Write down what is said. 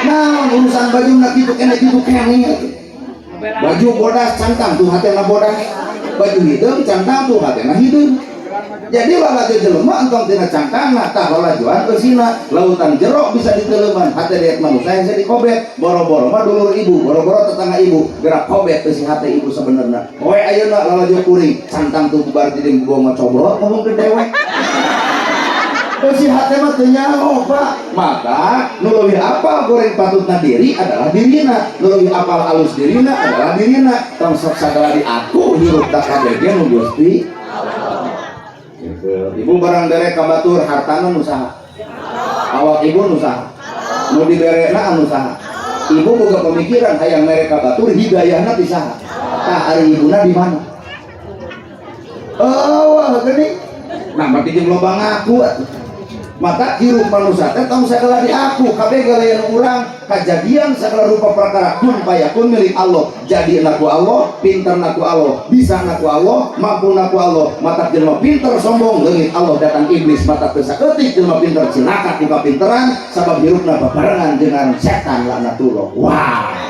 Nah urusan baju nak gitu kene baju bodas cantang tuh hatena bodas, baju hitam cantang tuh hatena hitam. Jadi lalajo jelema entong tina cangkangna tah lalajoan eusina lautan jero bisa diteleman hate lihat manusia yang jadi kobet boro-boro mah dulur ibu boro-boro tetangga ibu gerak kobet teu si hate ibu sebenarnya poe ayeuna lalajo kuring cantang tuh bar jadi gua mah cobrot ngomong ke dewek si hate mah teu nyaho Pak. Maka nu leuwih apal goreng patutna diri adalah dirina, nu leuwih apal alus dirina adalah dirina. Tong sok sagala di aku hirup tak kabeh ge nu Gusti ibu barang derek kabatur hartana nusaha awak ibu nusaha mau diberena nusaha ibu boga pemikiran hayang mereka batur hidayahna pisaha tah ari ibuna di mana wah gini nampak dijeng loba ngaku maka hirup manusia teh tong sagala di aku kabeh galayan urang kajadian segala rupa perkara kun payakun milik Allah jadi naku Allah pinter naku Allah bisa naku Allah mampu naku Allah mata jelema pinter sombong leungit Allah datang iblis mata teu saeutik jelema pinter cilaka ku kapinteran sabab hirupna bebarengan dengan setan laknatullah. Wah